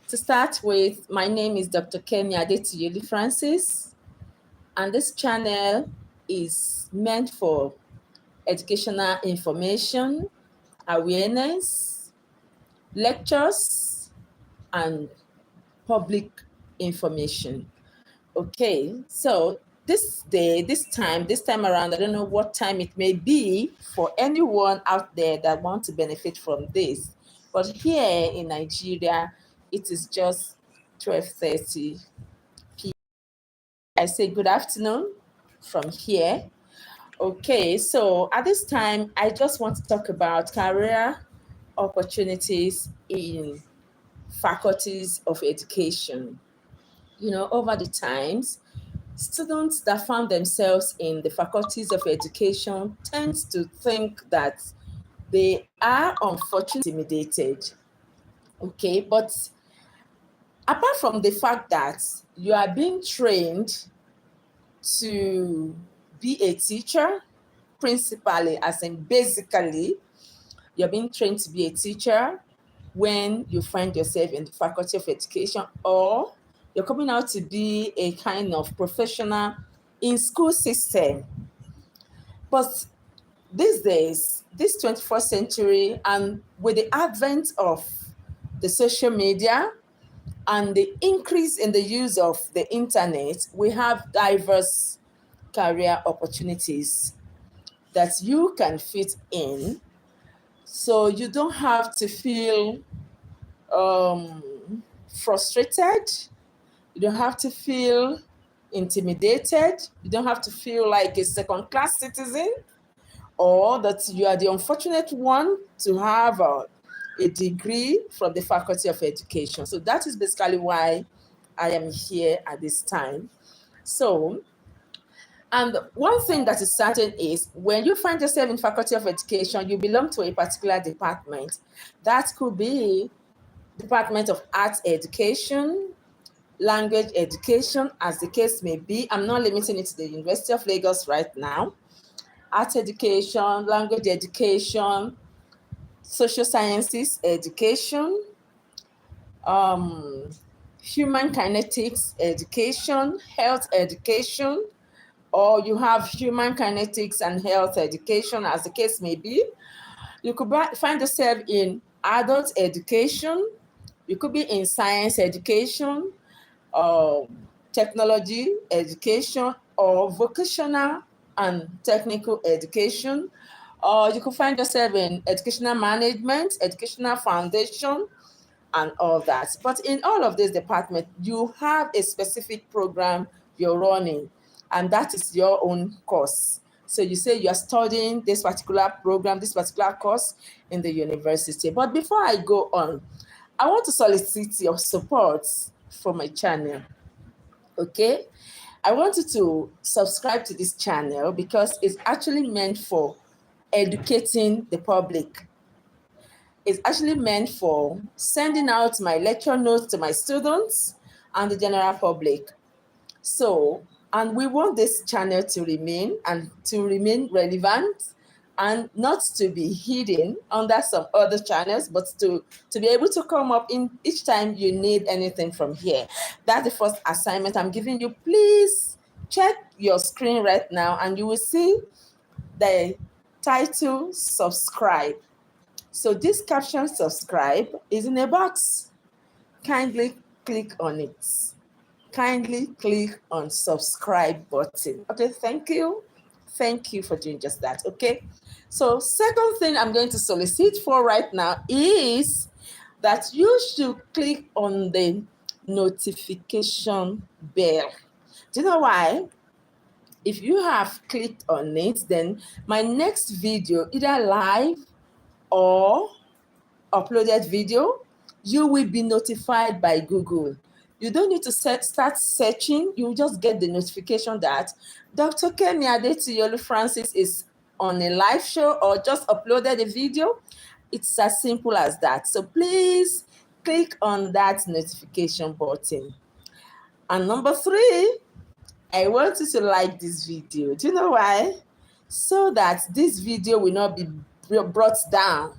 To start with, my name is Dr. Adetuyi-Olu-Francis, and this channel is meant for educational information, awareness, lectures, and public information. Okay, so this time around, I don't know what time it may be for anyone out there that want to benefit from this, but here in Nigeria, it is just 12:30 p.m. I say good afternoon from here. Okay, so at this time, I just want to talk about career opportunities in faculties of education. Over the times, students that found themselves in the faculties of education tend to think that they are unfortunately intimidated. Okay, but apart from the fact that you are being trained to be a teacher, principally, as in basically, you're being trained to be a teacher when you find yourself in the faculty of education, or you're coming out to be a kind of professional in school system. But these days, this 21st century, and with the advent of the social media and the increase in the use of the internet, we have diverse career opportunities that you can fit in. So you don't have to feel frustrated. You don't have to feel intimidated. You don't have to feel like a second-class citizen, or that you are the unfortunate one to have a degree from the Faculty of Education. So that is basically why I am here at this time. So, and one thing that is certain is when you find yourself in Faculty of Education, you belong to a particular department. That could be Department of Arts Education, language education, as the case may be. I'm not limiting it to the University of Lagos right now. Art education, language education, social sciences education, human kinetics education, health education, or you have human kinetics and health education, as the case may be. You could find yourself in adult education. You could be in science education, technology education, or vocational and technical education. You could find yourself in educational management, educational foundation, and all that. But in all of this department, you have a specific program you're running, and that is your own course. So you say you're studying this particular program, this particular course in the university. But before I go on, I want to solicit your support for my channel. Okay? I want you to subscribe to this channel because it's actually meant for educating the public. It's actually meant for sending out my lecture notes to my students and the general public. So, and we want this channel to remain relevant and not to be hidden under some other channels, but to be able to come up in each time you need anything from here. That's the first assignment I'm giving you. Please check your screen right now and you will see the title subscribe. So this caption subscribe is in a box. Kindly click on it. Kindly click on subscribe button. Okay, thank you. Thank you for doing just that. Okay. So second thing I'm going to solicit for right now is that you should click on the notification bell. Do you know why? If you have clicked on it, then my next video, either live or uploaded video, you will be notified by Google. You don't need to start searching. You just get the notification that Dr. Adetuyi-Olu-Francis is on a live show or just uploaded a video. It's as simple as that. So please click on that notification button. And number 3, I want you to like this video. Do you know why? So that this video will not be brought down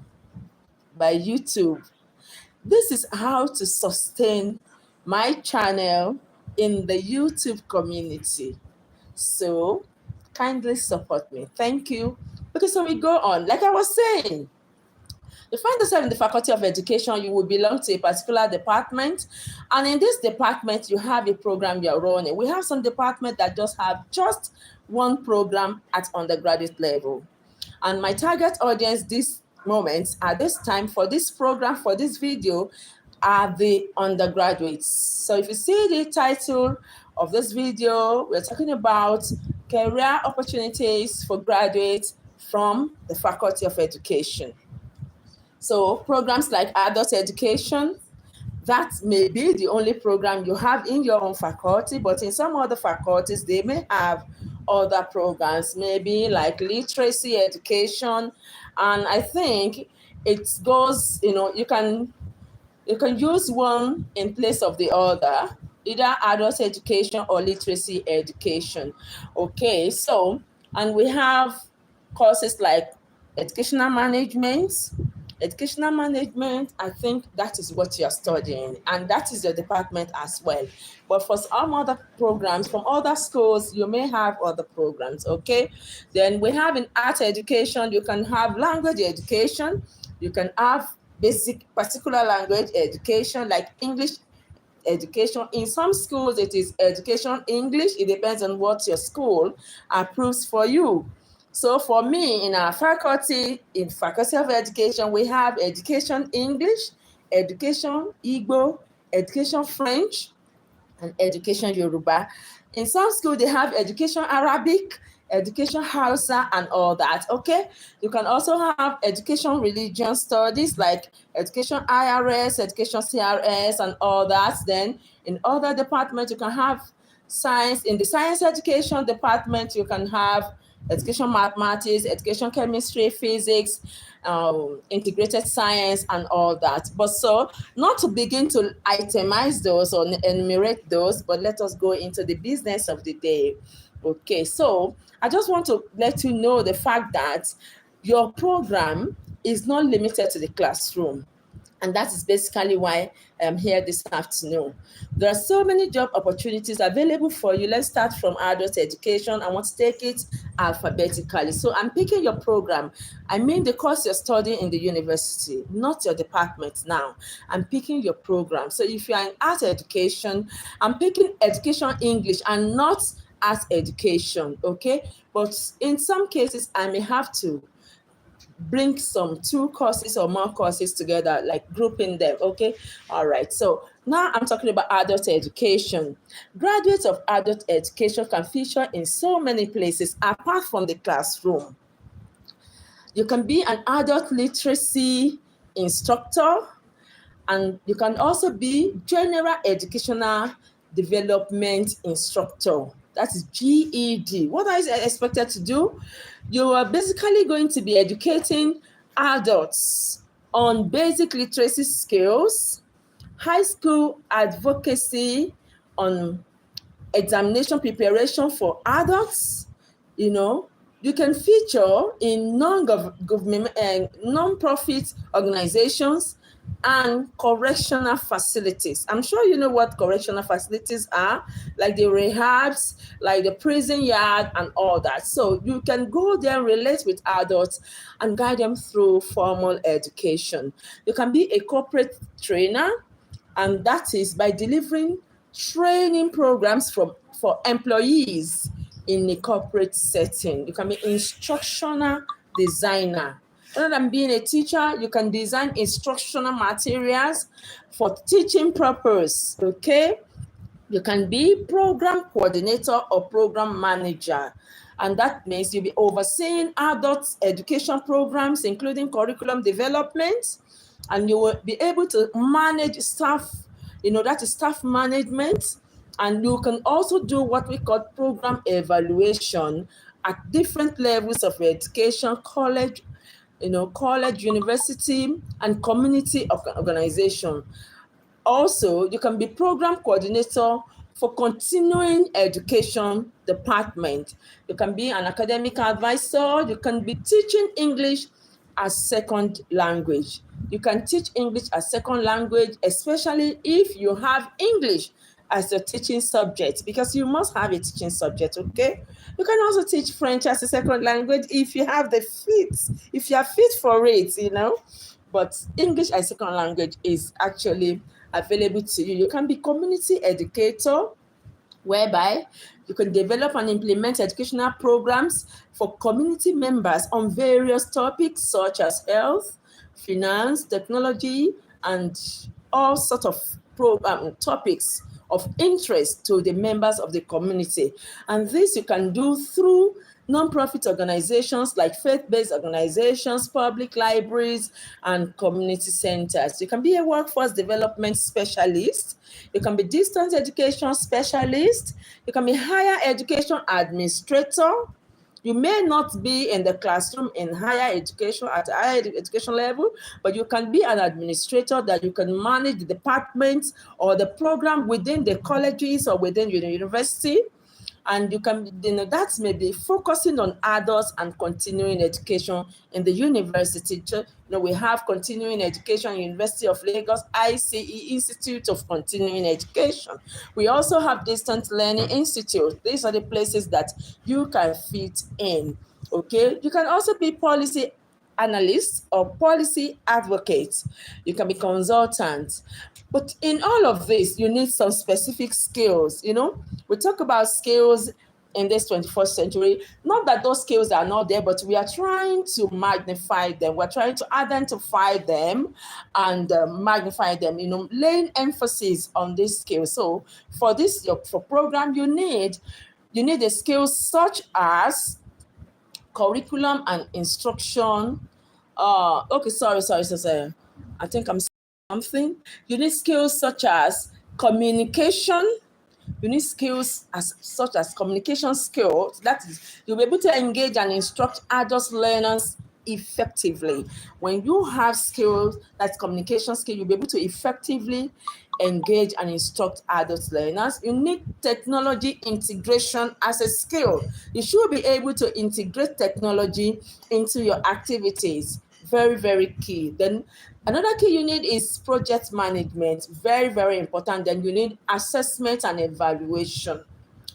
by YouTube. This is how to sustain my channel in the YouTube community. So kindly support me. Thank you. Okay, so we go on. Like I was saying, you find yourself in the Faculty of Education, you will belong to a particular department. And in this department, you have a program you're running. We have some departments that just have just one program at undergraduate level. And my target audience this moment, at this time, for this program, for this video, are the undergraduates. So if you see the title of this video, we're talking about career opportunities for graduates from the Faculty of Education. So programs like adult education, that may be the only program you have in your own faculty, but in some other faculties, they may have other programs, maybe like literacy education. And I think it goes, you can use one in place of the other, either adult education or literacy education. Okay, so, and we have courses like educational management. Educational management, I think that is what you're studying, and that is your department as well. But for some other programs from other schools, you may have other programs, okay? Then we have in art education, you can have language education, you can have basic particular language education like English education. In some schools, it is education English. It depends on what your school approves for you. So for me, in our faculty, in Faculty of Education, we have education English, education Igbo, education French, and education Yoruba. In some schools, they have education Arabic, education Hausa, and all that, okay? You can also have education religion studies like education IRS, education CRS, and all that. Then in other departments, you can have science. In the science education department, you can have education mathematics, education chemistry, physics, integrated science, and all that. But so, not to begin to itemize those or enumerate those, but let us go into the business of the day. Okay, so I just want to let you know the fact that your program is not limited to the classroom. And that is basically why I'm here this afternoon. There are so many job opportunities available for you. Let's start from adult education. I want to take it alphabetically. So I'm picking your program. I mean the course you're studying in the university, not your department now. I'm picking your program. So if you're in art education, I'm picking education English and not art education, okay? But in some cases, I may have to bring some two courses or more courses together, like grouping them, okay? All right, so now I'm talking about adult education. Graduates of adult education can feature in so many places apart from the classroom. You can be an adult literacy instructor, and you can also be general educational development instructor. That is GED. What are you expected to do? You are basically going to be educating adults on basic literacy skills, high school advocacy, on examination preparation for adults. You can feature in non-government and non-profit organizations and correctional facilities. I'm sure you know what correctional facilities are, like the rehabs, like the prison yard, and all that. So you can go there and relate with adults and guide them through formal education. You can be a corporate trainer, and that is by delivering training programs for employees in a corporate setting. You can be instructional designer. Rather than being a teacher, you can design instructional materials for teaching purpose, okay? You can be program coordinator or program manager. And that means you'll be overseeing adult education programs, including curriculum development, and you will be able to manage staff, that is staff management. And you can also do what we call program evaluation at different levels of education, college, university, and community organization. Also, you can be program coordinator for continuing education department. You can be an academic advisor. You can be teaching English as second language. You can teach English as second language, especially if you have English as a teaching subject, because you must have a teaching subject, okay? You can also teach French as a second language if you have the fit, if you are fit for it, you know. But English as second language is actually available to you. You can be community educator, whereby you can develop and implement educational programs for community members on various topics such as health, finance, technology, and all sorts of topics of interest to the members of the community. And this you can do through non-profit organizations like faith-based organizations, public libraries, and community centers. You can be a workforce development specialist. You can be distance education specialist. You can be higher education administrator. You may not be in the classroom in higher education, at higher education level, but you can be an administrator that you can manage the department or the program within the colleges or within your university. And you can, that may be focusing on adults and continuing education in the university. We have continuing education, University of Lagos, ICE, Institute of Continuing Education. We also have Distance Learning Institute. These are the places that you can fit in, okay? You can also be policy analyst or policy advocate. You can be consultant. But in all of this, you need some specific skills. We talk about skills in this 21st century. Not that those skills are not there, but we are trying to magnify them. We're trying to identify them and magnify them, laying emphasis on these skills. So for this, for program, you need the skills such as curriculum and instruction. Okay, sorry. I think I'm something. You need skills such as communication. You need skills such as communication skills. That is, you'll be able to engage and instruct adult learners effectively. When you have skills, that's communication skill, you'll be able to effectively engage and instruct adult learners. You need technology integration as a skill. You should be able to integrate technology into your activities. Very, very key. Then another key you need is project management. Very, very important. Then you need assessment and evaluation.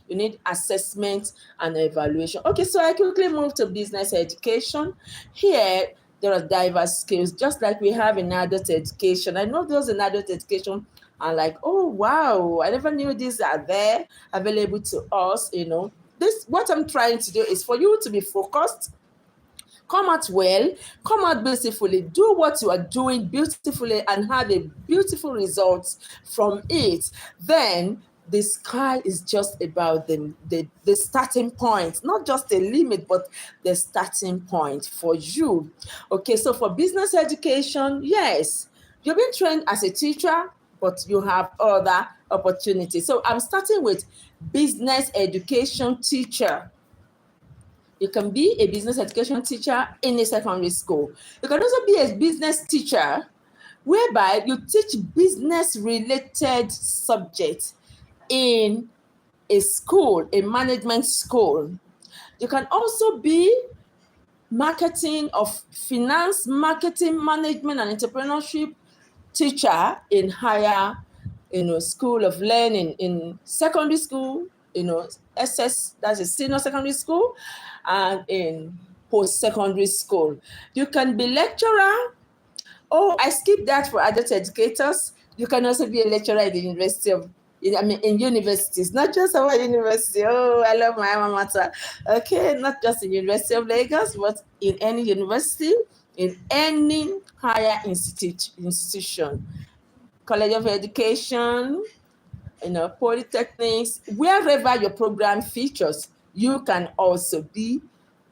You need assessment and evaluation. Okay, so I quickly move to business education. Here, there are diverse skills, just like we have in adult education. I know those in adult education are like, oh, wow, I never knew these are there available to us, What I'm trying to do is for you to be focused, come out well, come out beautifully, do what you are doing beautifully and have a beautiful result from it. Then the sky is just about the starting point, not just a limit, but the starting point for you. Okay, so for business education, yes, you've been trained as a teacher, but you have other opportunities. So I'm starting with business education teacher. You can be a business education teacher in a secondary school. You can also be a business teacher whereby you teach business-related subjects in a school, a management school. You can also be marketing of finance, marketing, management, and entrepreneurship teacher in higher, school of learning in secondary school, SS, that's a senior secondary school, and in post-secondary school. You can be lecturer. Oh, I skipped that for adult educators. You can also be a lecturer at the University of, in universities, not just our university. Oh, I love my alma mater. Okay, not just in University of Lagos, but in any university, in any higher institution, College of Education, polytechnics, wherever your program features, you can also be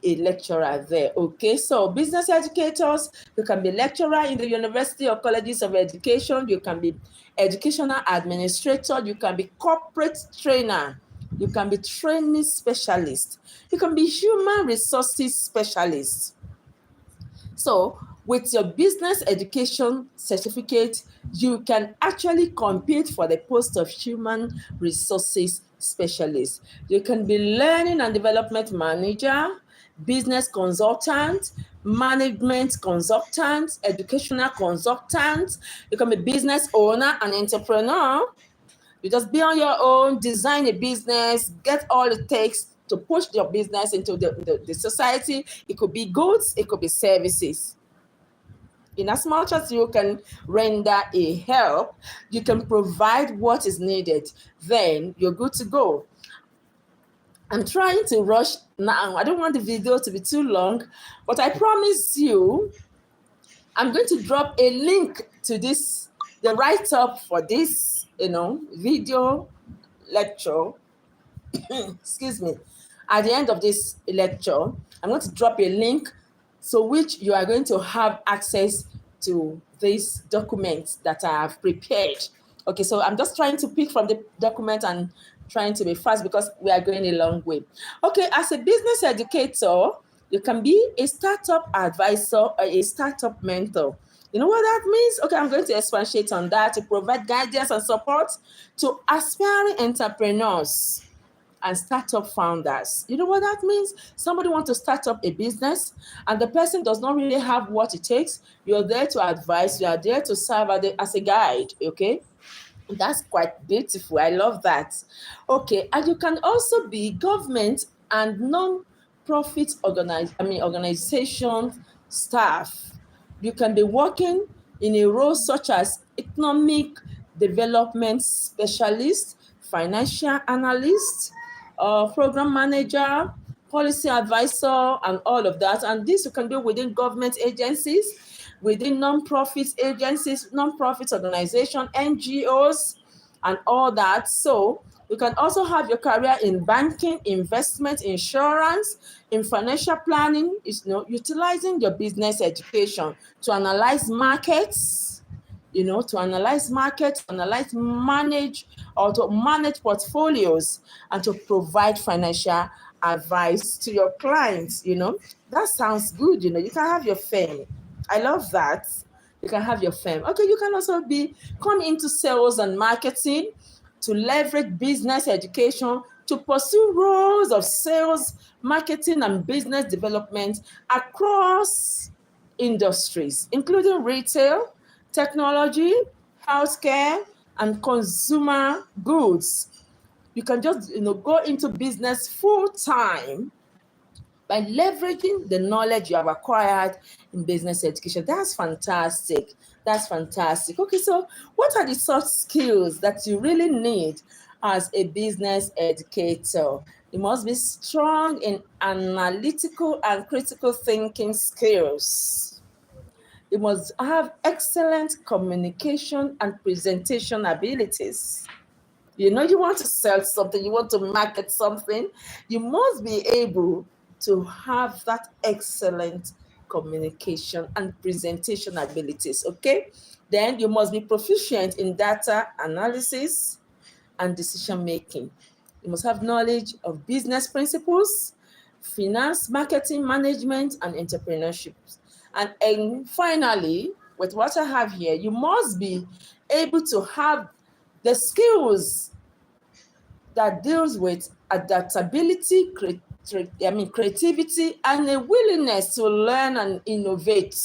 a lecturer there. Okay, so business educators, you can be lecturer in the university or colleges of education, you can be educational administrator, you can be corporate trainer, you can be training specialist, you can be human resources specialist. So with your business education certificate, you can actually compete for the post of human resources specialist. You can be learning and development manager, business consultant, management consultant, educational consultant. You can be business owner and entrepreneur. You just be on your own, design a business, get all it takes to push your business into the society. It could be goods, it could be services. In as much as you can render a help, you can provide what is needed, then you're good to go. I'm trying to rush now. I don't want the video to be too long, but I promise you, I'm going to drop a link to this, the write-up for this, video lecture. Excuse me. At the end of this lecture, I'm going to drop a link so which you are going to have access to these documents that I have prepared. Okay, so I'm just trying to pick from the document and trying to be fast because we are going a long way. Okay, as a business educator, you can be a startup advisor or a startup mentor. You know what that means? Okay, I'm going to expatiate on that to provide guidance and support to aspiring entrepreneurs and startup founders. You know what that means? Somebody wants to start up a business and the person does not really have what it takes. You're there to advise, you are there to serve as a guide, okay? That's quite beautiful. I love that. Okay, and you can also be government and non-profit organization staff. You can be working in a role such as economic development specialist, financial analyst, program manager, policy advisor, and all of that. And this you can do within government agencies, within non-profit agencies, non-profit organizations, NGOs, and all that. So you can also have your career in banking, investment, insurance, in financial planning, utilizing your business education to analyze markets, manage or to manage portfolios and to provide financial advice to your clients. That sounds good. You can have your firm. I love that. You can have your firm. Okay, you can also come into sales and marketing to leverage business education to pursue roles of sales, marketing, and business development across industries, including retail, technology, healthcare, and consumer goods. You can just go into business full time by leveraging the knowledge you have acquired in business education. That's fantastic. That's fantastic. Okay, so what are the soft skills that you really need as a business educator? You must be strong in analytical and critical thinking skills. You must have excellent communication and presentation abilities. You want to sell something, you want to market something, you must be able to have that excellent communication and presentation abilities, okay? Then you must be proficient in data analysis and decision making. You must have knowledge of business principles, finance, marketing, management, and entrepreneurship. And finally, with what I have here, you must be able to have the skills that deals with adaptability, creativity, and a willingness to learn and innovate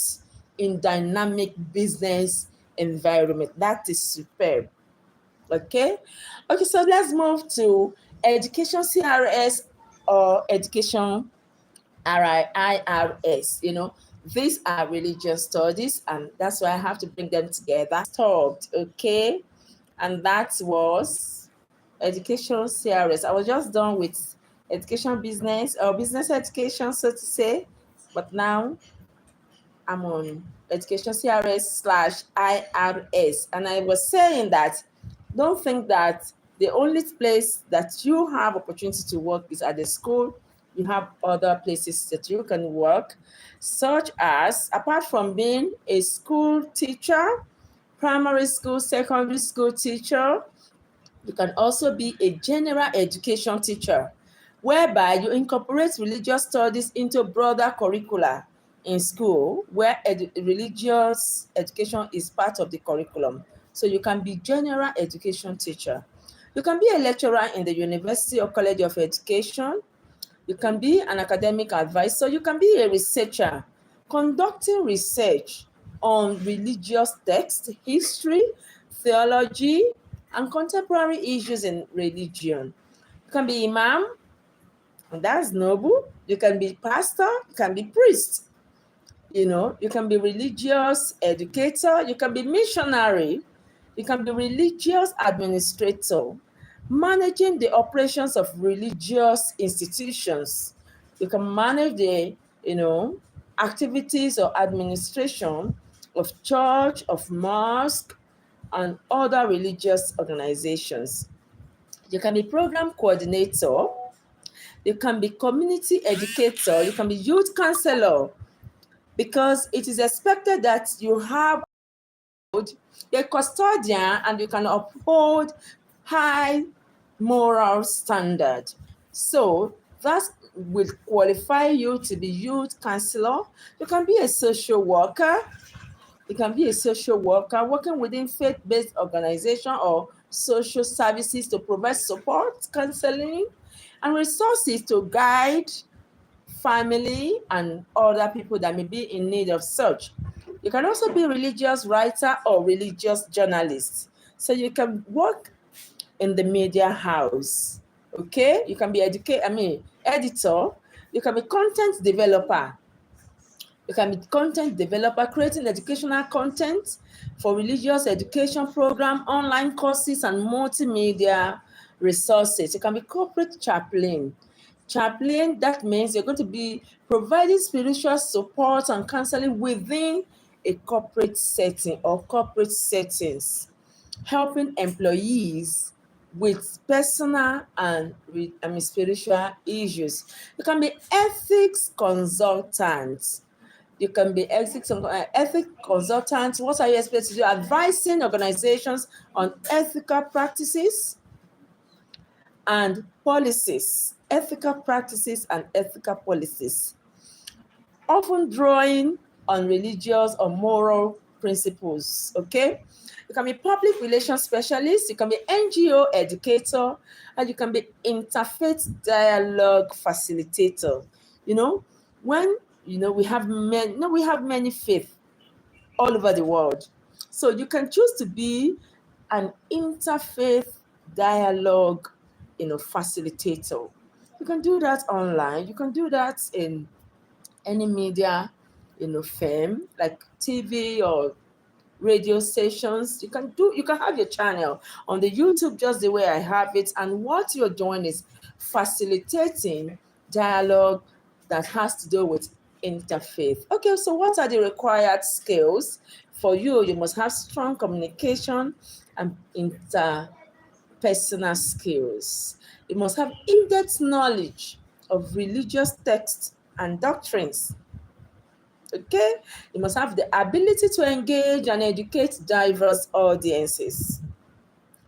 in dynamic business environment. That is superb. Okay, so let's move to education CRS or education IRS. These are religious studies, and that's why I have to bring them together. Stopped, okay, and that was education CRS. I was just done with education business or business education, so to say, but now I'm on education CRS/IRS. And I was saying that don't think that the only place that you have opportunity to work is at the school. You have other places that you can work, such as, apart from being a school teacher, primary school, secondary school teacher, you can also be a general education teacher, whereby you incorporate religious studies into broader curricula in school, where religious education is part of the curriculum. So you can be general education teacher. You can be a lecturer in the university or college of education. You can be an academic advisor. You can be a researcher, conducting research on religious text, history, theology, and contemporary issues in religion. You can be imam, and that's noble. You can be pastor, you can be priest. You can be religious educator, you can be missionary, you can be religious administrator, managing the operations of religious institutions. You can manage the, activities or administration of church, of mosque, and other religious organizations. You can be program coordinator, you can be community educator, you can be youth counselor, because it is expected that you have a custodian and you can uphold high moral standard. So that will qualify you to be youth counselor. You can be a social worker. You can be a social worker working within faith-based organization or social services to provide support, counseling, and resources to guide family and other people that may be in need of such. You can also be a religious writer or religious journalist. So you can work in the media house. Okay? You can be editor. You can be content developer. You can be content developer, creating educational content for religious education program, online courses, and multimedia resources. You can be corporate chaplain. Chaplain, that means you're going to be providing spiritual support and counseling within a corporate setting or corporate settings, helping employees with personal and spiritual issues. You can be ethics consultant. You can be ethics consultant. What are you expected to do? Advising organizations on ethical practices and policies, ethical practices and ethical policies, often drawing on religious or moral principles, okay? You can be public relations specialist, you can be NGO educator, and you can be interfaith dialogue facilitator. When we have many faiths all over the world. So you can choose to be an interfaith dialogue, facilitator. You can do that online. You can do that in any media, firm like TV or radio stations. You can have your channel on the YouTube just the way I have it. And what you're doing is facilitating dialogue that has to do with interfaith. Okay, so what are the required skills for you? You must have strong communication and interpersonal skills. You must have in-depth knowledge of religious texts and doctrines. Okay, you must have the ability to engage and educate diverse audiences.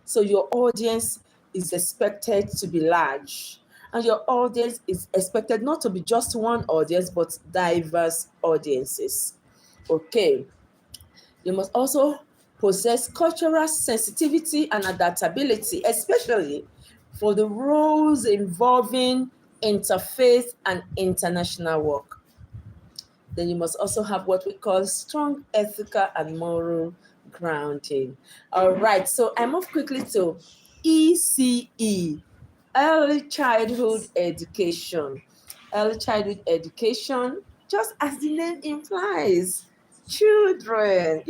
So your audience is expected to be large, and your audience is expected not to be just one audience, but diverse audiences. Okay, you must also possess cultural sensitivity and adaptability, especially for the roles involving interfaith and international work. Then you must also have what we call strong ethical and moral grounding. All right, so I move quickly to ECE, early childhood education. Early childhood education, just as the name implies, children,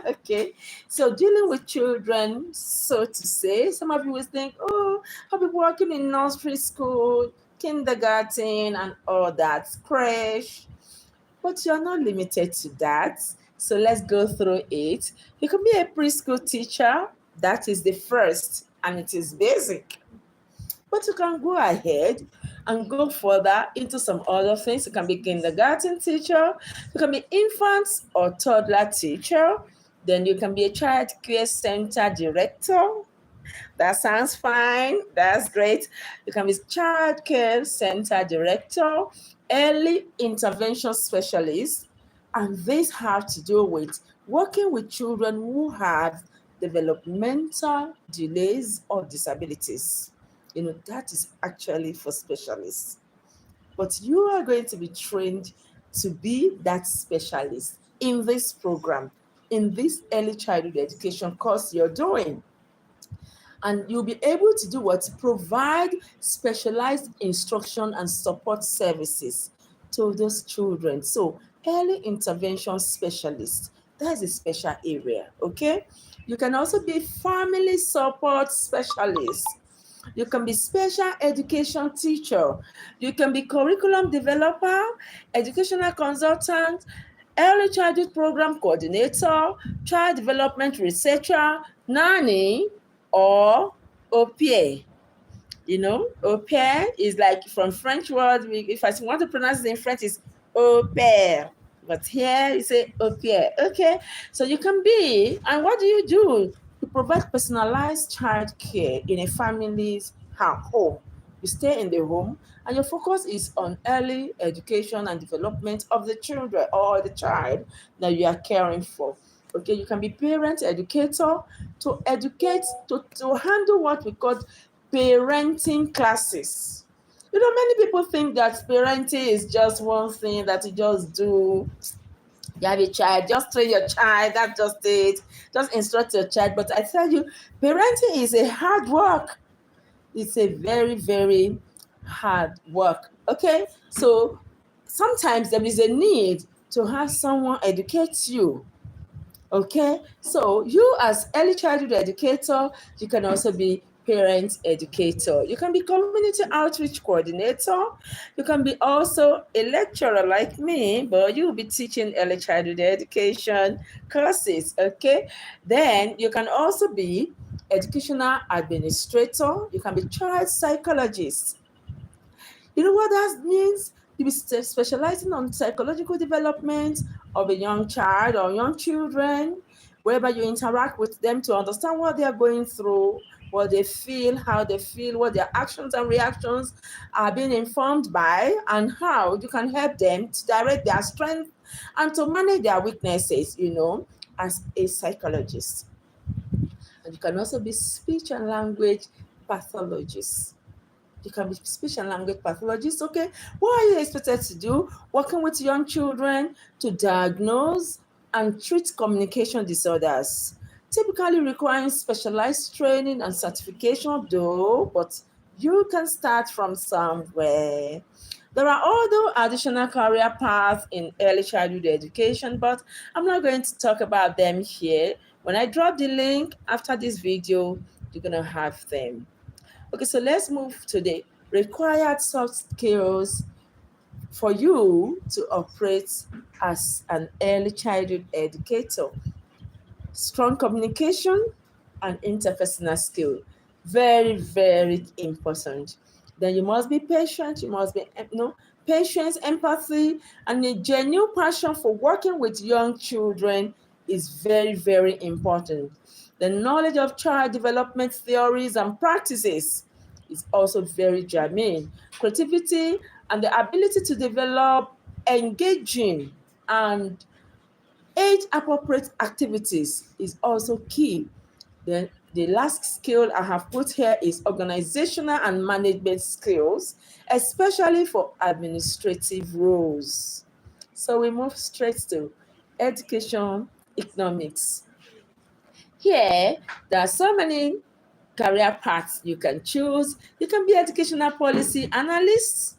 okay. So dealing with children, so to say, some of you will think, oh, I'll be working in nursery school, kindergarten, and all that, crash. But you're not limited to that. So let's go through it. You can be a preschool teacher. That is the first, and it is basic. But you can go ahead and go further into some other things. You can be kindergarten teacher. You can be infant or toddler teacher. Then you can be a child care center director. That sounds fine. That's great. You can be child care center director, early intervention specialist, and these have to do with working with children who have developmental delays or disabilities. That is actually for specialists. But you are going to be trained to be that specialist in this program, in this early childhood education course you're doing. And you'll be able to do what? Provide specialized instruction and support services to those children. So early intervention specialist, that's a special area, okay? You can also be family support specialist. You can be special education teacher. You can be curriculum developer, educational consultant, early childhood program coordinator, child development researcher, nanny, or au pair. Au pair is like from French word. If I want to pronounce it in French, it's au pair. But here you say au pair. Okay. So you can be, and what do? You provide personalized child care in a family's home. You stay in the home, and your focus is on early education and development of the children or the child that you are caring for. Okay, you can be parent educator to educate, to handle what we call parenting classes. Many people think that parenting is just one thing that you just do. You have a child, just train your child, that's just it. Just instruct your child. But I tell you, parenting is a hard work. It's a very, very hard work. Okay? So sometimes there is a need to have someone educate you. Okay, so you as early childhood educator, you can also be parent educator. You can be community outreach coordinator. You can be also a lecturer like me, but you will be teaching early childhood education courses. Okay, then you can also be educational administrator. You can be child psychologist. You know what that means? You be specializing on psychological development of a young child or young children, whereby you interact with them to understand what they are going through, what they feel, how they feel, what their actions and reactions are being informed by, and how you can help them to direct their strength and to manage their weaknesses, as a psychologist. And you can also be speech and language pathologist. You can be speech and language pathologist. Okay, what are you expected to do? Working with young children to diagnose and treat communication disorders, typically requiring specialized training and certification, though, but you can start from somewhere. There are other additional career paths in early childhood education, but I'm not going to talk about them here. When I drop the link after this video, you're going to have them. Okay, so let's move to the required soft skills for you to operate as an early childhood educator. Strong communication and interpersonal skill. Very, very important. Then you must be patient. You must be, patience, empathy, and a genuine passion for working with young children is very, very important. The knowledge of child development theories and practices is also very germane. Creativity and the ability to develop engaging and age-appropriate activities is also key. Then the last skill I have put here is organizational and management skills, especially for administrative roles. So we move straight to education economics. Here, there are so many career paths you can choose. You can be educational policy analyst.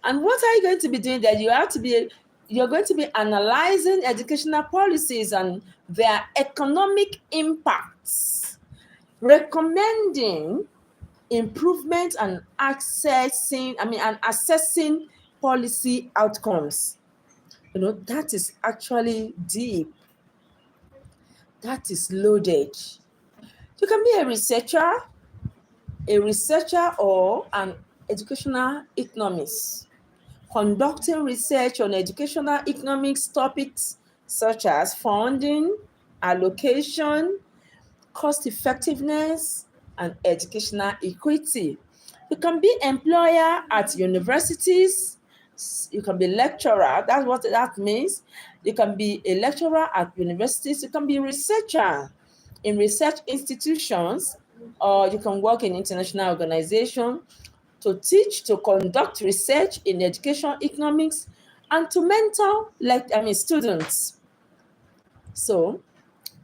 And what are you going to be doing there? You're going to be analyzing educational policies and their economic impacts, recommending improvement and assessing policy outcomes. That is actually deep. That is loaded. You can be a researcher or an educational economist, conducting research on educational economics topics such as funding, allocation, cost effectiveness, and educational equity. You can be employer at universities. You can be lecturer. That's what that means. You can be a lecturer at universities. You can be a researcher in research institutions or you can work in international organization to teach, to conduct research in education economics, and to mentor students. So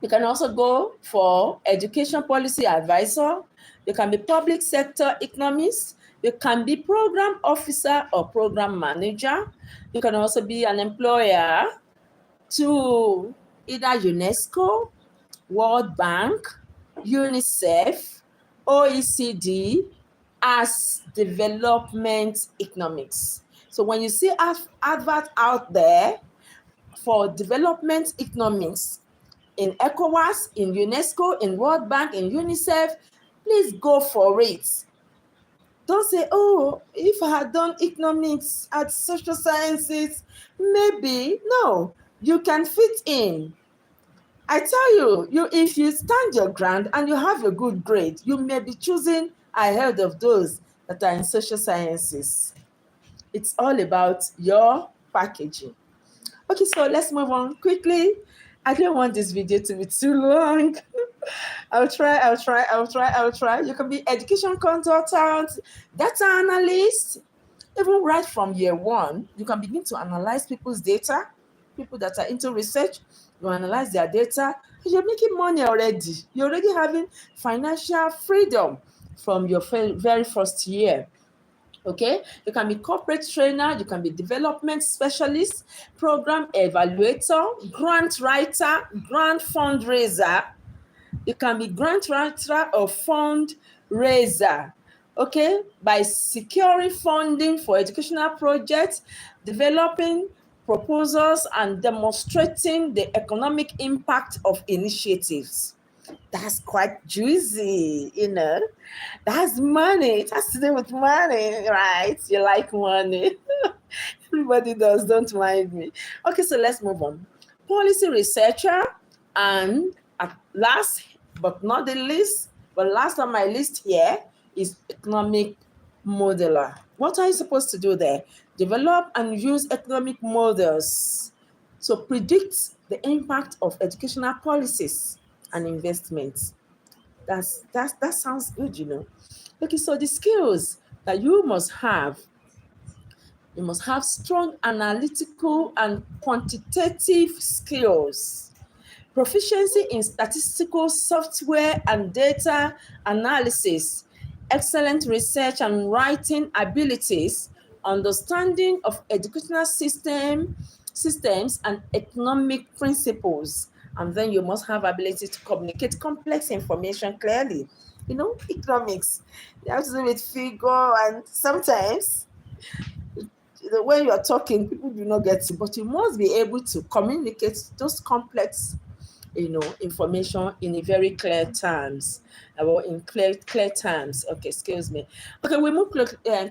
you can also go for education policy advisor. You can be public sector economist. You can be program officer or program manager. You can also be an employer to either UNESCO, World Bank, UNICEF, OECD as development economics. So when you see advert out there for development economics in ECOWAS, in UNESCO, in World Bank, in UNICEF, please go for it. Don't say, oh, if I had done economics at social sciences, maybe. No, you can fit in. I tell you, if you stand your ground and you have a good grade, you may be choosing ahead of those that are in social sciences. It's all about your packaging. Okay, so let's move on quickly. I don't want this video to be too long. I'll try. You can be education consultant, data analyst, even right from year one. You can begin to analyze people's data, people that are into research. You analyze their data. You're making money already. You're already having financial freedom from your very first year. Okay, you can be corporate trainer, you can be development specialist, program evaluator, grant writer, grant fundraiser. You can be grant writer or fundraiser. Okay, by securing funding for educational projects, developing proposals, and demonstrating the economic impact of initiatives. That's quite juicy, That's money. It has to do with money, right? You like money. Everybody does, don't mind me. Okay, so let's move on. Policy researcher, and last but not the least, but last on my list here is economic modeler. What are you supposed to do there? Develop and use economic models to predict the impact of educational policies and investments. That sounds good. Okay, so the skills that you must have strong analytical and quantitative skills, proficiency in statistical software and data analysis, excellent research and writing abilities, understanding of educational systems and economic principles. And then you must have ability to communicate complex information clearly. Economics, you have to do with figure, and sometimes when you are talking, people do not get it, but you must be able to communicate those complex information in a very clear terms, or in clear terms. Okay, excuse me. Okay, we move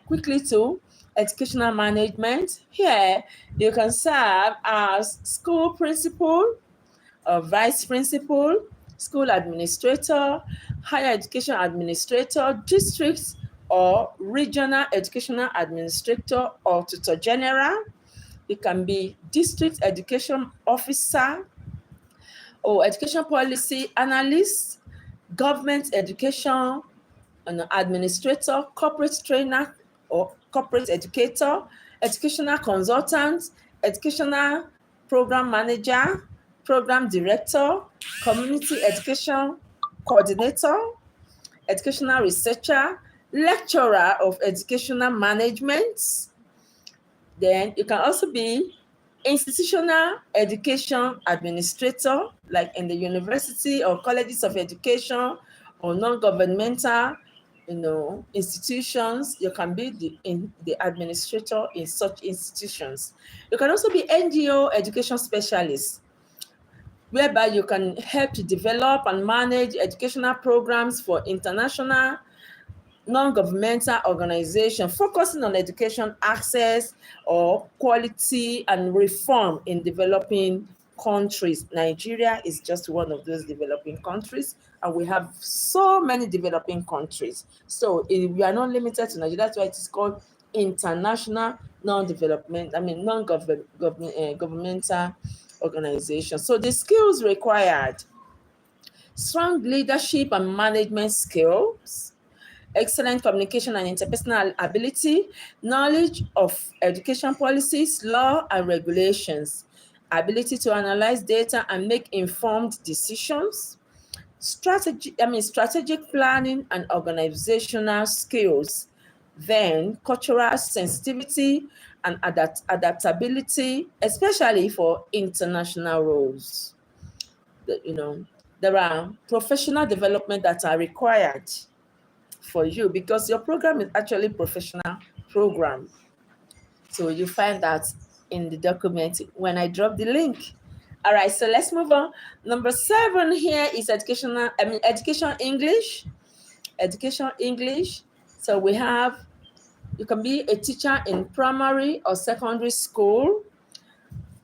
quickly to educational management. Here, you can serve as school principal, vice principal, school administrator, higher education administrator, district or regional educational administrator or tutor general. You can be district education officer or education policy analyst, government education administrator, corporate trainer or corporate educator, educational consultant, educational program manager, program director, community education coordinator, educational researcher, lecturer of educational management. Then you can also be institutional education administrator, like in the university or colleges of education or non-governmental institutions. You can be the administrator in such institutions. You can also be NGO education specialist, whereby you can help to develop and manage educational programs for international non-governmental organization focusing on education access or quality and reform in developing countries. Nigeria is just one of those developing countries, and we have so many developing countries. So we are not limited to Nigeria. That's why it is called international non-governmental organization. So the skills required: strong leadership and management skills, excellent communication and interpersonal ability, knowledge of education policies, law and regulations, ability to analyze data and make informed decisions, strategic planning and organizational skills, then cultural sensitivity and adaptability, especially for international roles. There are professional development that are required for you because your program is actually professional program. So you find that in the document when I drop the link. All right, so let's move on. Number 7 here is education English. Education English. So we have, you can be a teacher in primary or secondary school.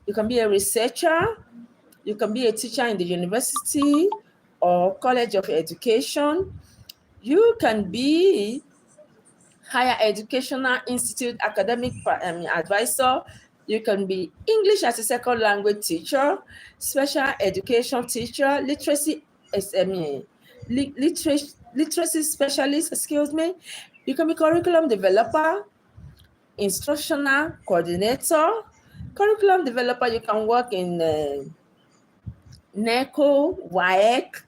You can be a researcher. You can be a teacher in the university or college of education. You can be higher educational institute academic advisor. You can be English as a second language teacher, special education teacher, literacy specialist, excuse me. You can be curriculum developer, instructional coordinator. Curriculum developer, you can work in NECO, WAEC,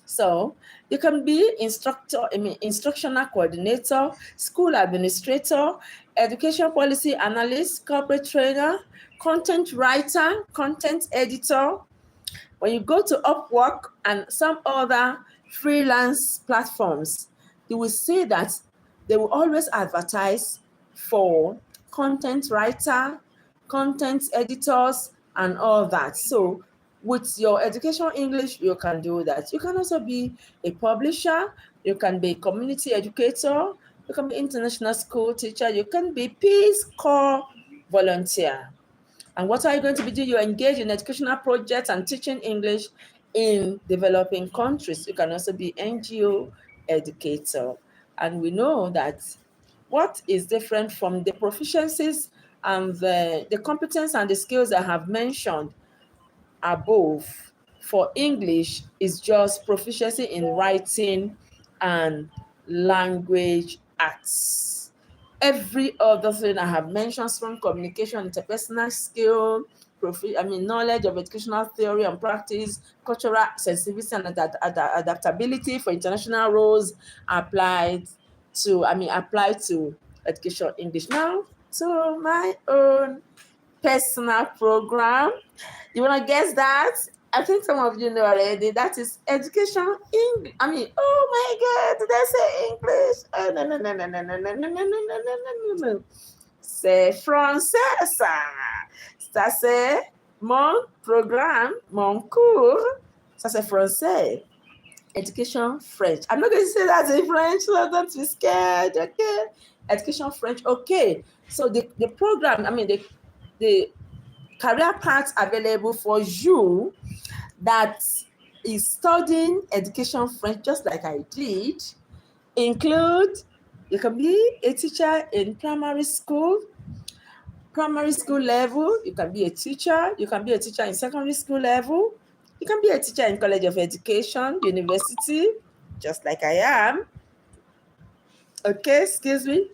So you can be instructional coordinator, school administrator, education policy analyst, corporate trainer, content writer, content editor. When you go to Upwork and some other freelance platforms, you will see that they will always advertise for content writer, content editors, and all that. So with your education English, you can do that. You can also be a publisher. You can be a community educator. You can be international school teacher. You can be Peace Corps volunteer. And what are you going to be doing? You engage in educational projects and teaching English in developing countries. You can also be NGO educator. And we know that what is different from the proficiencies and the competence and the skills I have mentioned above for English is just proficiency in writing and language arts. Every other thing I have mentioned, strong communication, interpersonal skill, knowledge of educational theory and practice, cultural sensitivity and adaptability for international roles applied to education English. Now to my own personal program. You want to guess that? I think some of you know already. That is education English. Oh my God, did I say English? Oh, no, no, no, no, no, no, no, no, no, no, no, no, no, no. C'est français, ça. Ça, c'est mon programme, mon cours. Ça, c'est français. Education French. I'm not going to say that in French, so don't be scared, okay? Education French, okay. So the program, the career paths available for you that is studying education French, just like I did, include, you can be a teacher in primary school level, you can be a teacher in secondary school level, you can be a teacher in college of education, university, just like I am. Okay, excuse me.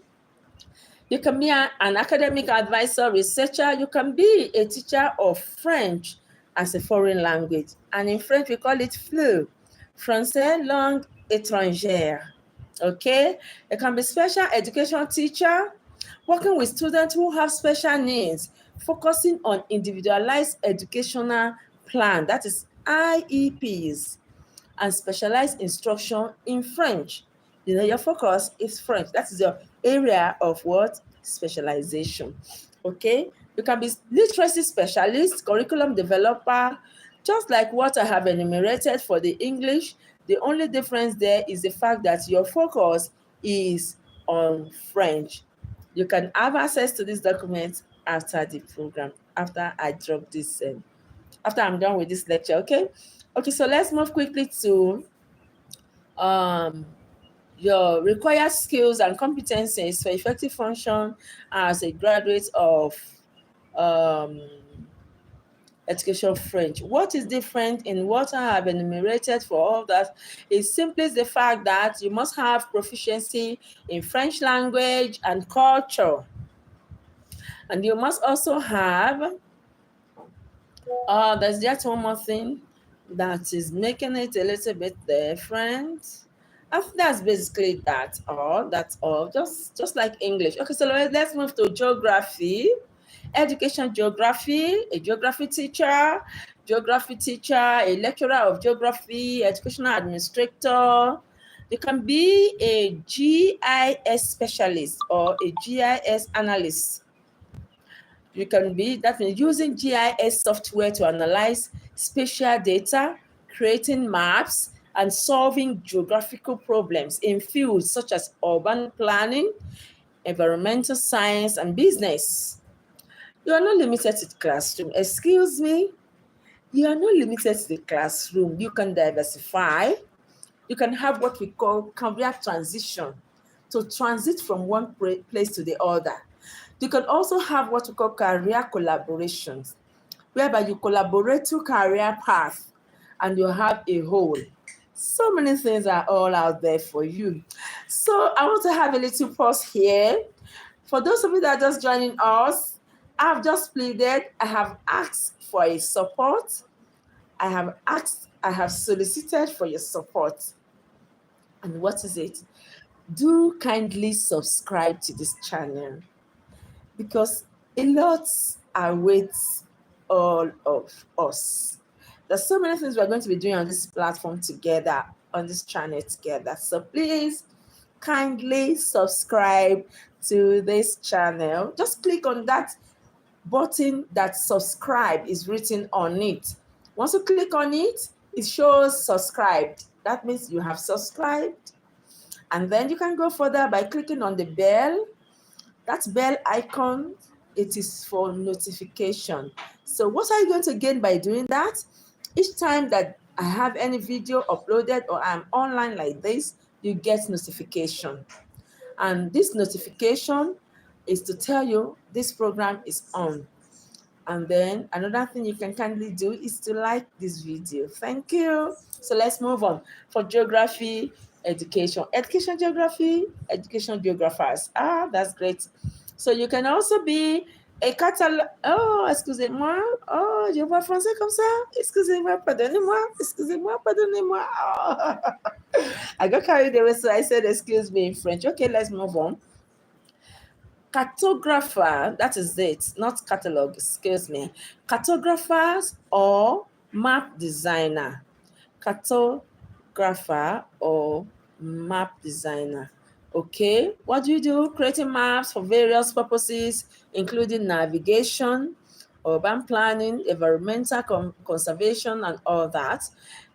You can be an academic advisor, researcher. You can be a teacher of French as a foreign language. And in French, we call it FLE, Français Langue Étrangère. Okay? You can be special education teacher, working with students who have special needs, focusing on individualized educational plan, that is IEPs, and specialized instruction in French. Your focus is French. That is your area of what? Specialization. Okay? You can be literacy specialist, curriculum developer, just like what I have enumerated for the English. The only difference there is the fact that your focus is on French. You can have access to this document after the program, after I drop this, after I'm done with this lecture, okay? Okay, so let's move quickly to your required skills and competencies for effective function as a graduate of education French. What is different in what I have enumerated for all that is simply the fact that you must have proficiency in French language and culture. And you must also have, there's just one more thing that is making it a little bit different. I think that's basically that's all, just like English. Okay, so let's move to geography. Education geography, a geography teacher, a lecturer of geography, educational administrator. You can be a GIS specialist or a GIS analyst. You can be, that means using GIS software to analyze spatial data, creating maps, and solving geographical problems in fields such as urban planning, environmental science, and business. You are not limited to the classroom. Excuse me. You are not limited to the classroom. You can diversify. You can have what we call career transition, to transit from one place to the other. You can also have what we call career collaborations, whereby you collaborate through career path and you have a whole. So many things are all out there for you. So I want to have a little pause here. For those of you that are just joining us, I've just pleaded, I have asked for a support. I have solicited for your support. And what is it? Do kindly subscribe to this channel, because a lot awaits all of us. There's so many things we're going to be doing on this platform together, on this channel together. So please kindly subscribe to this channel. Just click on that button that subscribe is written on it. Once you click on it, it shows subscribed. That means you have subscribed. And then you can go further by clicking on the bell. That bell icon, it is for notification. So what are you going to gain by doing that? Each time that I have any video uploaded or I'm online like this, you get notification. And this notification is to tell you this program is on. And then another thing you can kindly do is to like this video. Thank you. So let's move on. For geography, education geography, education geographers. That's great. So you can also be a catalog. Oh, excusez-moi. Oh, je vois français comme ça. Excusez-moi, pardonnez-moi. Excusez-moi, pardonnez-moi. Oh. I got carried away, so I said excuse me in French. Okay, let's move on. Cartographer, that is it, not catalog, excuse me. Cartographers or map designer. Cartographer or map designer. Okay, what do you do? Creating maps for various purposes, including navigation, urban planning, environmental conservation, and all that.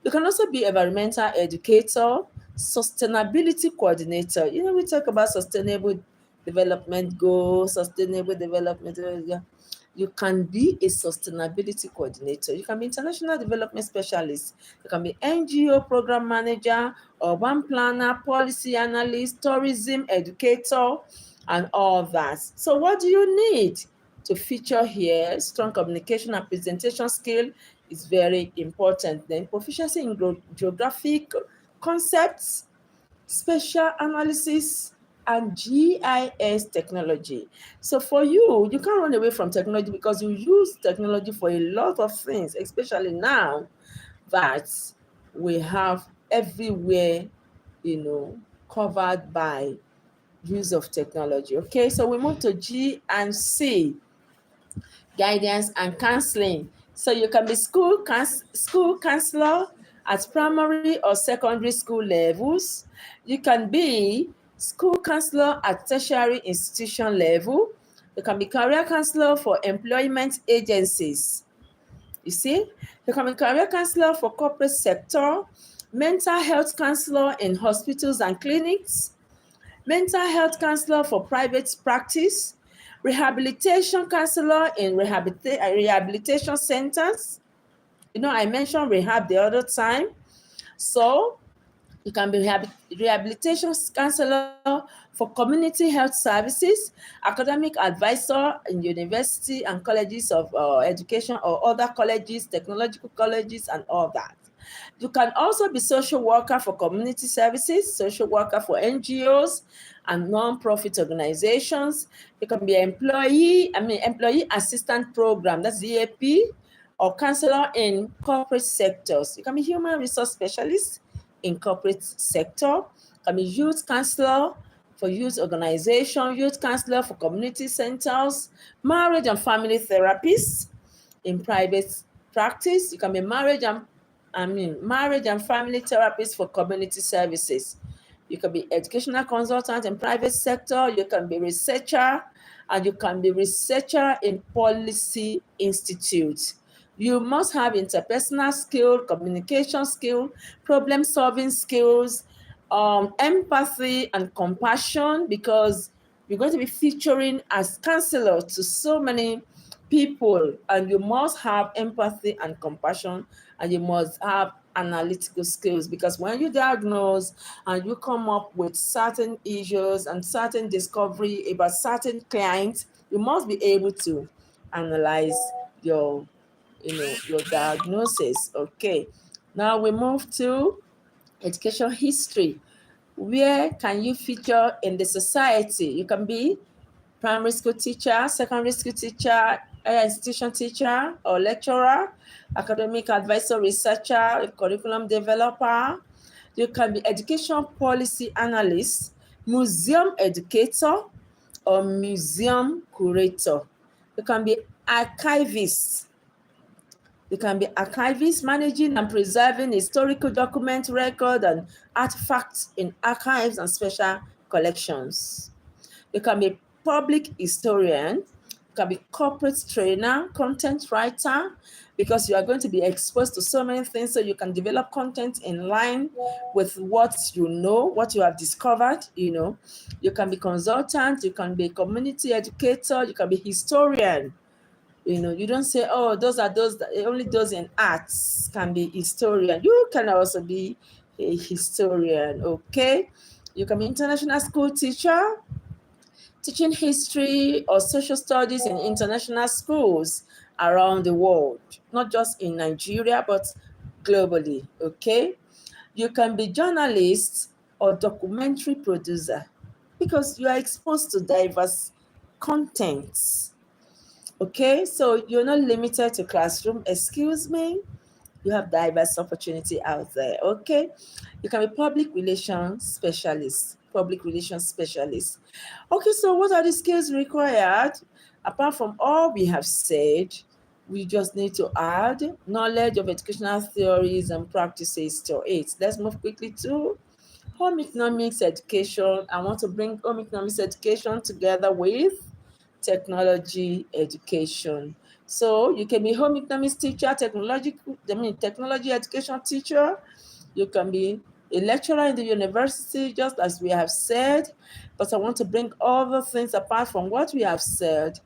You can also be environmental educator, sustainability coordinator. You know, we talk about sustainable development goals, sustainable development. You can be a sustainability coordinator. You can be international development specialist. You can be NGO program manager, urban planner, policy analyst, tourism educator, and all that. So what do you need to feature here? Strong communication and presentation skill is very important. Then proficiency in geographic concepts, spatial analysis, and GIS technology. So for you, you can't run away from technology because you use technology for a lot of things, especially now that we have everywhere, covered by use of technology. Okay, so we move to G and C, guidance and counseling. So you can be school counselor at primary or secondary school levels. You can be school counselor at tertiary institution level. You can be career counselor for employment agencies. You see, you can be career counselor for corporate sector, mental health counselor in hospitals and clinics, mental health counselor for private practice, rehabilitation counselor in rehabilitation centers. I mentioned rehab the other time. So You can be rehabilitation counselor for community health services, academic advisor in university and colleges of education or other colleges, technological colleges, and all that. You can also be social worker for community services, social worker for NGOs and non-profit organizations. You can be employee assistant program, that's EAP, or counselor in corporate sectors. You can be human resource specialist in corporate sector. You can be youth counselor for youth organization, youth counselor for community centers, marriage and family therapist in private practice. You can be marriage and family therapist for community services. You can be educational consultant in private sector. You can be researcher, and you can be researcher in policy institute. You must have interpersonal skill, communication skill, problem-solving skills, empathy and compassion, because you're going to be featuring as counselor to so many people, and you must have empathy and compassion, and you must have analytical skills, because when you diagnose and you come up with certain issues and certain discovery about certain clients, you must be able to analyze your diagnosis. Okay, now we move to education history. Where can you feature in the society? You can be primary school teacher, secondary school teacher, higher institution teacher or lecturer, academic advisor, researcher, curriculum developer. You can be education policy analyst, museum educator, or museum curator. You can be archivist. You can be archivist, managing and preserving historical document record and artifacts in archives and special collections. You can be public historian, you can be corporate trainer, content writer, because you are going to be exposed to so many things, so you can develop content in line with what you know, what you have discovered. You can be consultant, you can be community educator, you can be historian. You don't say, oh, those only those in arts can be historian. You can also be a historian. Okay, you can be international school teacher, teaching history or social studies in international schools around the world, not just in Nigeria, but globally. Okay, you can be journalist or documentary producer, because you are exposed to diverse contents. Okay, so you're not limited to classroom. Excuse me. You have diverse opportunity out there. Okay, you can be public relations specialist. Public relations specialist. Okay, so what are the skills required? Apart from all we have said, we just need to add knowledge of educational theories and practices to it. Let's move quickly to home economics education. I want to bring home economics education together with technology education. So you can be home economics teacher, technology education teacher. You can be a lecturer in the university, just as we have said. But I want to bring other things apart from what we have said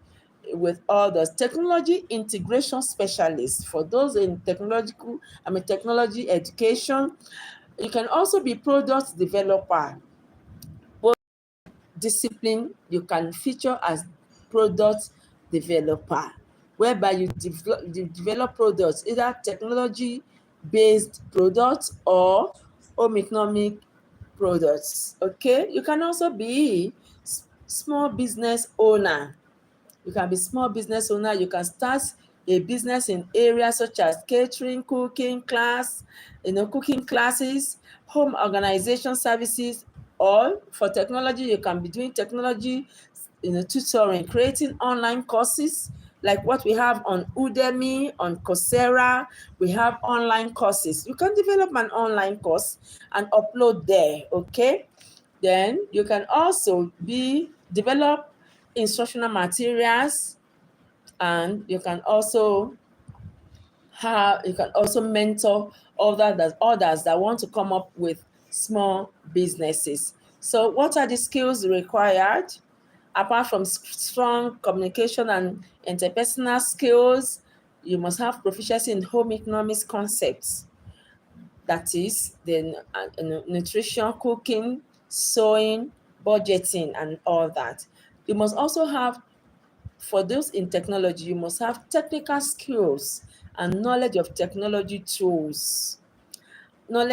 with others. Technology integration specialists, for those in technology education. You can also be product developer. Both discipline, you can feature as product developer, whereby you develop products, either technology-based products or home economic products. Okay, you can also be small business owner. You can be small business owner. You can start a business in areas such as catering, cooking classes, home organization services, or for technology, you can be doing technology, tutoring, creating online courses like what we have on Udemy, on Coursera. We have online courses. You can develop an online course and upload there, okay? Then you can also develop instructional materials, and you can also mentor others that want to come up with small businesses. So what are the skills required? Apart from strong communication and interpersonal skills, you must have proficiency in home economics concepts. that is the nutrition, cooking, sewing, budgeting, and all that. You must also have, for those in technology, you must have technical skills and knowledge of technology tools, and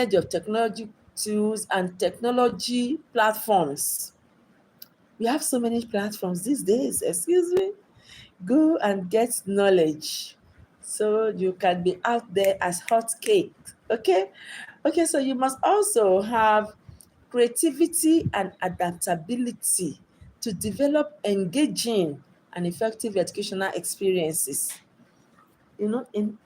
technology platforms. We have so many platforms these days, excuse me. Go and get knowledge so you can be out there as hot cake. Okay? Okay, so you must also have creativity and adaptability to develop engaging and effective educational experiences. In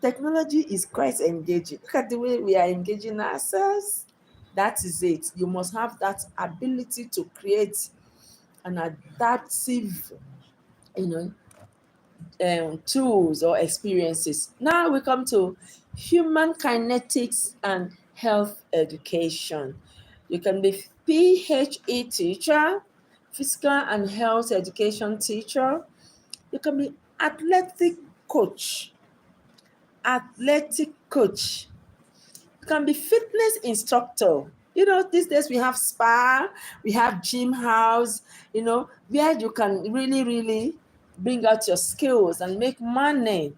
technology is quite engaging. Look at the way we are engaging ourselves. That is it. You must have that ability to create an adaptive, tools or experiences. Now we come to human kinetics and health education. You can be PHE teacher, physical and health education teacher. You can be coach, athletic coach. You can be fitness instructor. These days we have spa, we have gym house, where you can really, really bring out your skills and make money.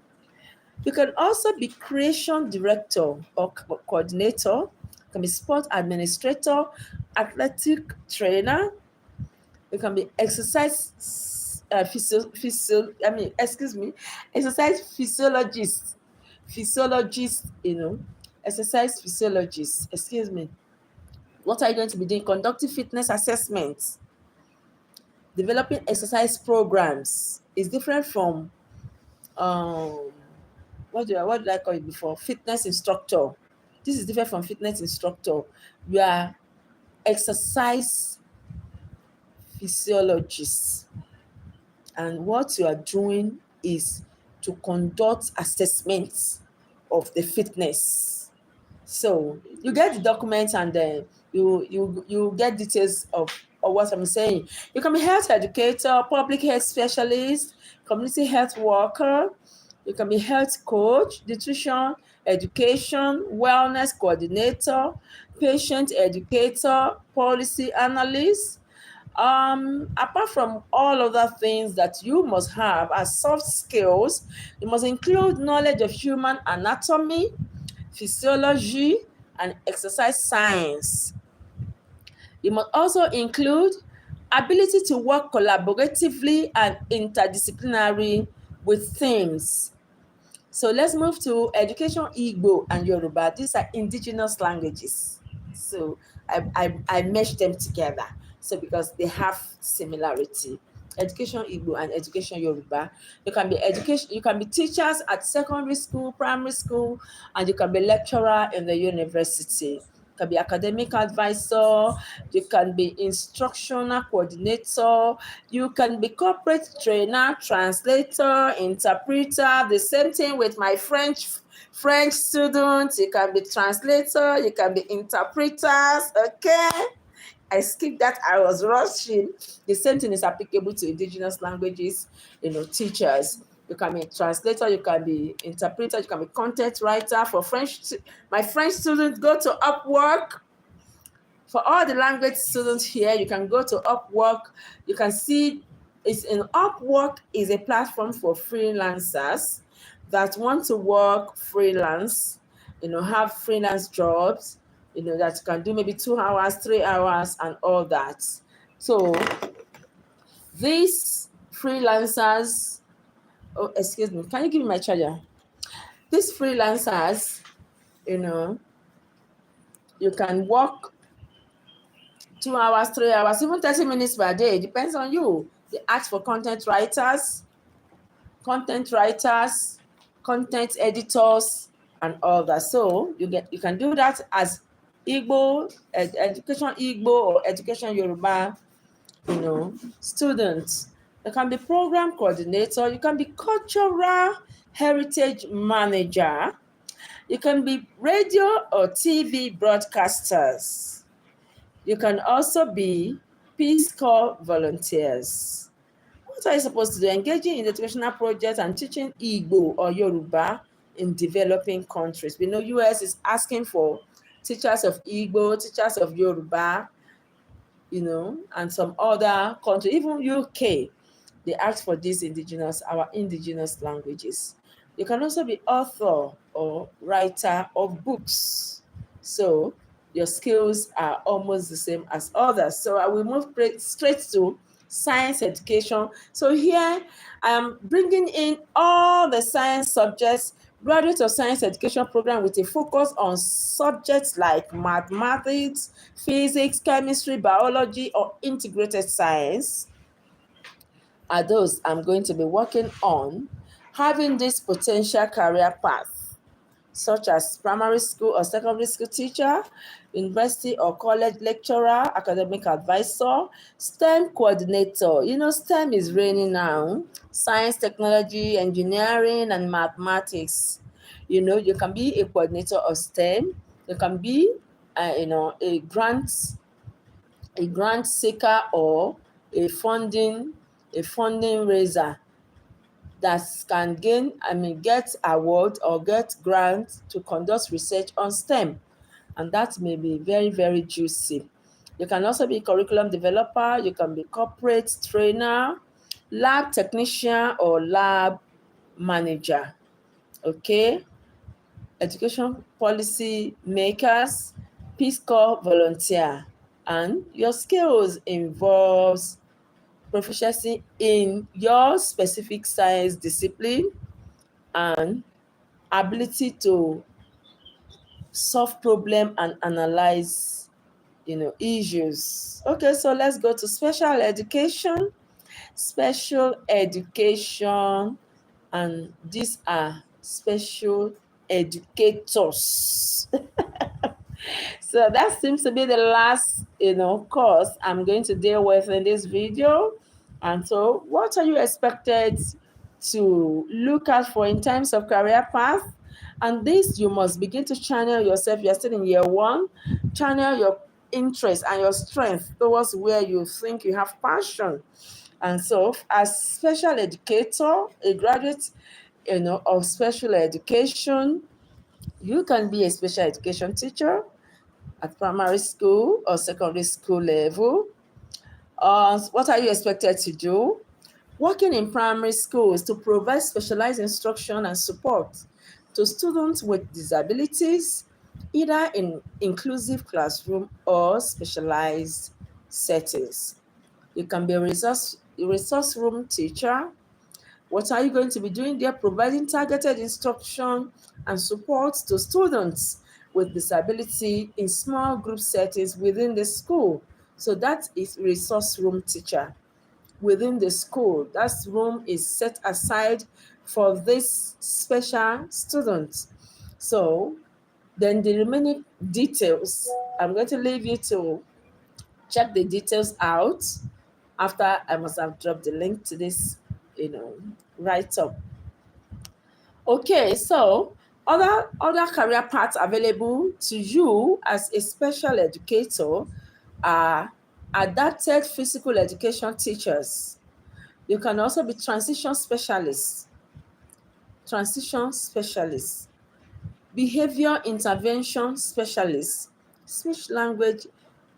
You can also be creation director or coordinator. You can be sport administrator, athletic trainer. You can be exercise exercise physiologist, exercise physiologist, excuse me. What are you going to be doing? Conducting fitness assessments, developing exercise programs. Is different from what did I call it before? Fitness instructor. This is different from fitness instructor. You are exercise physiologists, and what you are doing is to conduct assessments of the fitness. So you get the documents, and then you get details of what I'm saying. You can be health educator, public health specialist, community health worker. You can be health coach, nutrition, education, wellness coordinator, patient educator, policy analyst. Apart from all other things that you must have as soft skills, you must include knowledge of human anatomy, physiology, and exercise science. You must also include ability to work collaboratively and interdisciplinary with themes. So let's move to education Igbo and Yoruba. These are indigenous languages. So I meshed them together. So because they have similarity. Education Igbo and education Yoruba. You can be teachers at secondary school, primary school, and you can be lecturer in the university. You can be academic advisor, you can be instructional coordinator, you can be corporate trainer, translator, interpreter. The same thing with my French students. You can be translator, you can be interpreters, okay? I skipped that. I was rushing. The same thing is applicable to indigenous languages, teachers. You can be translator, you can be interpreter, you can be content writer. For French, my French students, go to Upwork. For all the language students here, you can go to Upwork. You can see Upwork is a platform for freelancers that want to work freelance, have freelance jobs, that you can do maybe 2 hours, 3 hours, and all that. So these freelancers, oh, excuse me, can you give me my charger? These freelancers, you can work 2 hours, 3 hours, even 30 minutes per day. It depends on you. They ask for content writers, content editors, and all that. So you can do that as Igbo, education Igbo or education Yoruba, students. You can be program coordinator. You can be cultural heritage manager. You can be radio or TV broadcasters. You can also be Peace Corps volunteers. What are you supposed to do? Engaging in educational projects and teaching Igbo or Yoruba in developing countries. We know US is asking for teachers of Igbo, teachers of Yoruba, and some other countries, even UK, they ask for these our indigenous languages. You can also be author or writer of books. So your skills are almost the same as others. So I will move straight to science education. So here I'm bringing in all the science subjects, graduate of science education program with a focus on subjects like mathematics, physics, chemistry, biology, or integrated science are those I'm going to be working on having this potential career path, such as primary school or secondary school teacher, university or college lecturer, academic advisor, STEM coordinator. STEM is reigning now: science, technology, engineering, and mathematics. You can be a coordinator of STEM. You can be, a grant seeker or a funding raiser that can get award or get grants to conduct research on STEM. And that may be very, very juicy. You can also be curriculum developer. You can be corporate trainer, lab technician, or lab manager. Okay? Education policy makers, Peace Corps volunteer. And your skills involves proficiency in your specific science discipline and ability to solve problem and analyze issues. Okay, so let's go to special education. Special education, and these are special educators. So that seems to be the last, course I'm going to deal with in this video. And so what are you expected to look out for in terms of career path? And this, you must begin to channel yourself. You're still in year one. Channel your interest and your strength towards where you think you have passion. And so as special educator, a graduate, of special education, you can be a special education teacher at primary school or secondary school level. What are you expected to do? Working in primary schools to provide specialized instruction and support to students with disabilities, either in inclusive classroom or specialized settings. You can be a resource room teacher. What are you going to be doing there? Providing targeted instruction and support to students with disability in small group settings within the school. So that is resource room teacher within the school. That room is set aside for this special student. So then the remaining details, I'm going to leave you to check the details out after I must have dropped the link to this, write-up. Okay, so other career paths available to you as a special educator are adapted physical education teachers. You can also be transition specialists, behavior intervention specialists, speech language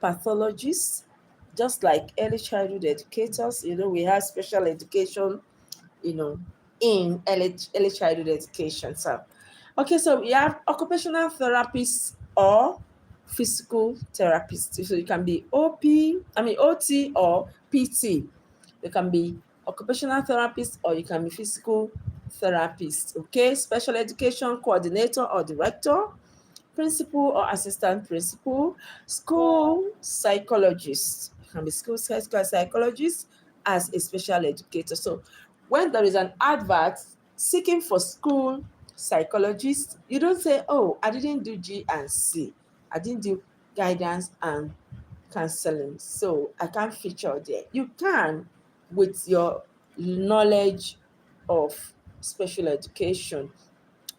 pathologists, just like early childhood educators. We have special education, in early childhood education. So, okay, so we have occupational therapists or physical therapists. So you can be OT or PT. You can be occupational therapist or you can be physical therapist. Okay, special education coordinator or director, principal or assistant principal, school psychologist. You can be school psychologist as a special educator. So when there is an advert seeking for school psychologist, you don't say, oh, I didn't do G and C. I didn't do guidance and counseling, so I can't feature there. You can with your knowledge of special education.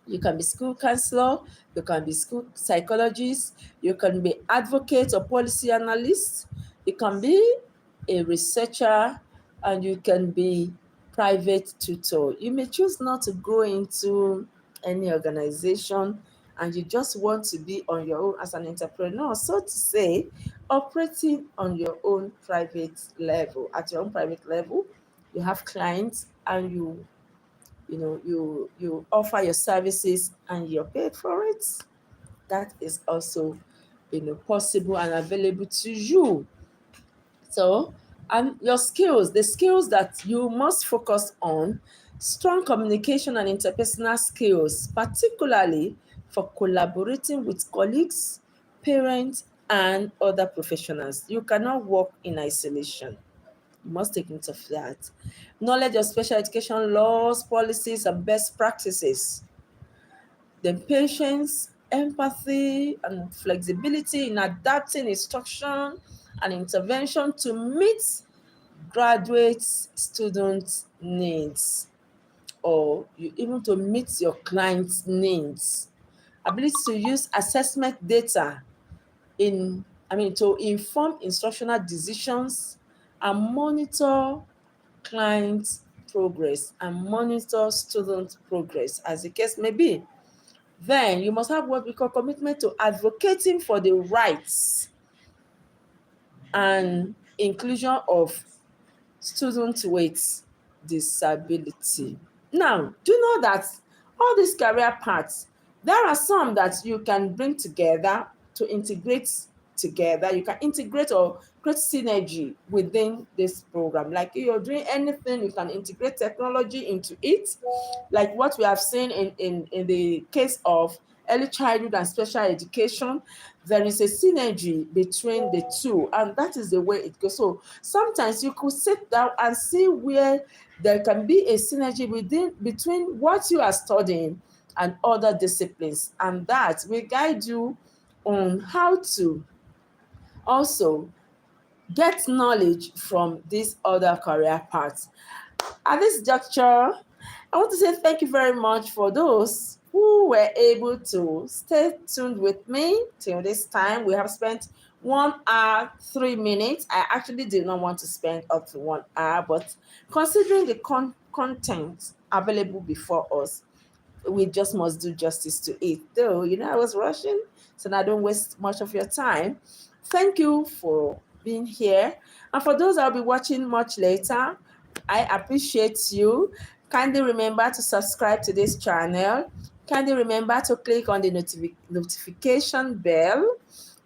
You can be school counselor, you can be school psychologist, you can be advocate or policy analyst, you can be a researcher, and you can be private tutor. You may choose not to go into any organization, and you just want to be on your own as an entrepreneur, so to say, operating on your own private level, at your own private level, you have clients and you offer your services and you're paid for it. That is also possible and available to you. So, and your skills, the skills that you must focus on: strong communication and interpersonal skills, particularly for collaborating with colleagues, parents, and other professionals. You cannot work in isolation. You must take note of that. Knowledge of special education laws, policies, and best practices. Then patience, empathy, and flexibility in adapting instruction and intervention to meet graduate student needs, or even to meet your client's needs. Ability to use assessment data to inform instructional decisions and monitor client progress and monitor student progress, as the case may be. Then you must have what we call commitment to advocating for the rights and inclusion of students with disability. Now, do you know that all these career paths, there are some that you can bring together to integrate together. You can integrate or create synergy within this program. Like if you're doing anything, you can integrate technology into it, like what we have seen in the case of early childhood and special education. There is a synergy between the two, and that is the way it goes. So sometimes you could sit down and see where there can be a synergy between what you are studying and other disciplines, and that will guide you on how to also get knowledge from these other career paths. At this juncture, I want to say thank you very much for those who were able to stay tuned with me till this time. We have spent 1 hour, 3 minutes. I actually did not want to spend up to 1 hour, but considering the content available before us, we just must do justice to it. Though, I was rushing, so now don't waste much of your time. Thank you for being here. And for those I'll be watching much later, I appreciate you. Kindly remember to subscribe to this channel. Kindly remember to click on the notification bell.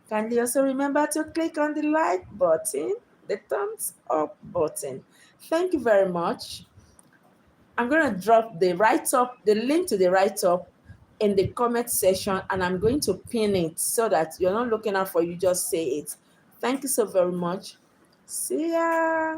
Kindly also remember to click on the like button, the thumbs up button. Thank you very much. I'm going to drop the link to the write-up in the comment section, and I'm going to pin it so that you're not looking out for you, just say it. Thank you so very much. See ya.